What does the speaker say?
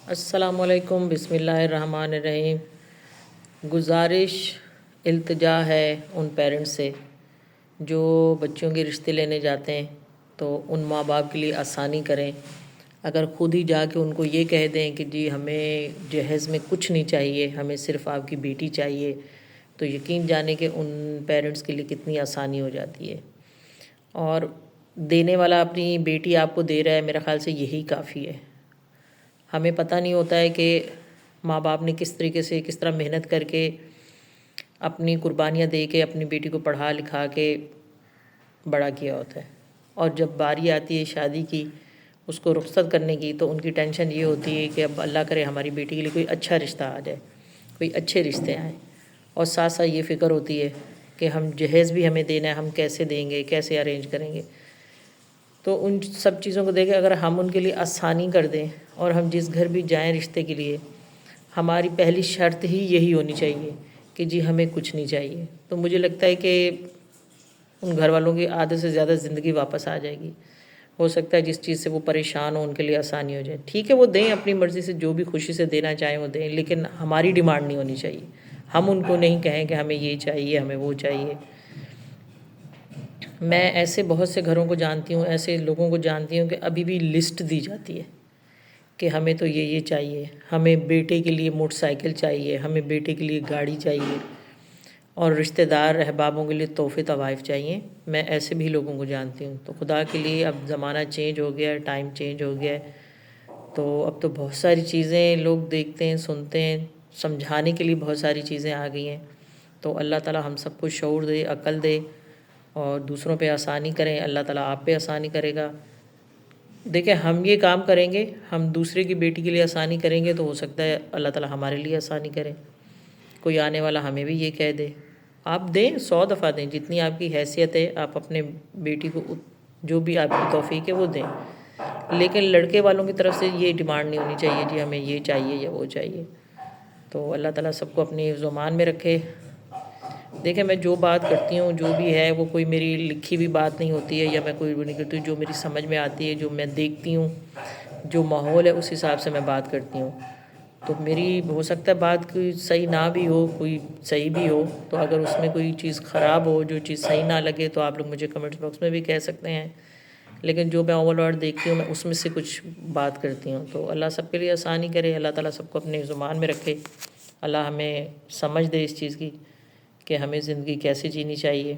السلام علیکم، بسم اللہ الرحمن الرحیم۔ گزارش التجا ہے ان پیرنٹس سے جو بچوں کے رشتے لینے جاتے ہیں تو ان ماں باپ کے لیے آسانی کریں۔ اگر خود ہی جا کے ان کو یہ کہہ دیں کہ جی ہمیں جہیز میں کچھ نہیں چاہیے، ہمیں صرف آپ کی بیٹی چاہیے، تو یقین جانے کہ ان پیرنٹس کے لیے کتنی آسانی ہو جاتی ہے۔ اور دینے والا اپنی بیٹی آپ کو دے رہا ہے، میرا خیال سے یہی کافی ہے۔ ہمیں پتہ نہیں ہوتا ہے کہ ماں باپ نے کس طریقے سے کس طرح محنت کر کے اپنی قربانیاں دے کے اپنی بیٹی کو پڑھا لکھا کے بڑا کیا ہوتا ہے، اور جب باری آتی ہے شادی کی، اس کو رخصت کرنے کی، تو ان کی ٹینشن یہ ہوتی ہے کہ اب اللہ کرے ہماری بیٹی کے لیے کوئی اچھا رشتہ آ جائے، کوئی اچھے رشتے آئیں، اور ساتھ ساتھ یہ فکر ہوتی ہے کہ ہم جہیز بھی ہمیں دینا ہے، ہم کیسے دیں گے، کیسے ارینج کریں گے۔ تو ان سب چیزوں کو دیکھیں، اگر ہم ان کے لیے آسانی کر دیں اور ہم جس گھر بھی جائیں رشتے کے لیے، ہماری پہلی شرط ہی یہی ہونی چاہیے کہ جی ہمیں کچھ نہیں چاہیے، تو مجھے لگتا ہے کہ ان گھر والوں کی آدھے سے زیادہ زندگی واپس آ جائے گی۔ ہو سکتا ہے جس چیز سے وہ پریشان ہوں ان کے لیے آسانی ہو جائے۔ ٹھیک ہے، وہ دیں اپنی مرضی سے، جو بھی خوشی سے دینا چاہیں وہ دیں، لیکن ہماری ڈیمانڈ نہیں ہونی چاہیے۔ ہم ان کو نہیں کہیں کہ ہمیں یہ چاہیے، ہمیں وہ چاہیے۔ میں ایسے بہت سے گھروں کو جانتی ہوں، ایسے لوگوں کو جانتی ہوں کہ ابھی بھی لسٹ دی جاتی ہے کہ ہمیں تو یہ چاہیے، ہمیں بیٹے کے لیے موٹر سائیکل چاہیے، ہمیں بیٹے کے لیے گاڑی چاہیے، اور رشتہ دار احبابوں کے لیے تحفے تحائف چاہیے۔ میں ایسے بھی لوگوں کو جانتی ہوں۔ تو خدا کے لیے اب زمانہ چینج ہو گیا ہے، ٹائم چینج ہو گیا ہے، تو اب تو بہت ساری چیزیں لوگ دیکھتے ہیں، سنتے ہیں، سمجھانے کے لیے بہت ساری چیزیں آ گئی ہیں۔ تو اللہ تعالیٰ ہم سب کو شعور دے، عقل دے، اور دوسروں پہ آسانی کریں۔ اللہ تعالیٰ آپ پہ آسانی کرے گا۔ دیکھیں، ہم یہ کام کریں گے، ہم دوسرے کی بیٹی کے لیے آسانی کریں گے، تو ہو سکتا ہے اللہ تعالیٰ ہمارے لیے آسانی کرے۔ کوئی آنے والا ہمیں بھی یہ کہہ دے، آپ دیں، 100 دفعہ دیں، جتنی آپ کی حیثیت ہے، آپ اپنے بیٹی کو جو بھی آپ کی توفیق ہے وہ دیں، لیکن لڑکے والوں کی طرف سے یہ ڈیمانڈ نہیں ہونی چاہیے جی ہمیں یہ چاہیے یا وہ چاہیے۔ تو اللہ تعالیٰ سب کو اپنی حفظ و امان میں رکھے۔ دیکھیں، میں جو بات کرتی ہوں، جو بھی ہے، وہ کوئی میری لکھی ہوئی بات نہیں ہوتی ہے، یا میں کوئی وہ نہیں کرتی ہوں، جو میری سمجھ میں آتی ہے، جو میں دیکھتی ہوں، جو ماحول ہے اس حساب سے میں بات کرتی ہوں۔ تو میری ہو سکتا ہے بات کوئی صحیح نہ بھی ہو، کوئی صحیح بھی ہو، تو اگر اس میں کوئی چیز خراب ہو، جو چیز صحیح نہ لگے، تو آپ لوگ مجھے کمنٹس باکس میں بھی کہہ سکتے ہیں، لیکن جو میں اوور آل دیکھتی ہوں، میں اس میں سے کچھ بات کرتی ہوں۔ تو اللہ سب کے لیے آسانی کرے، اللہ تعالیٰ سب کو اپنے زمان میں رکھے، اللہ ہمیں سمجھ دے اس چیز کی کہ ہمیں زندگی کیسے جینی چاہیے۔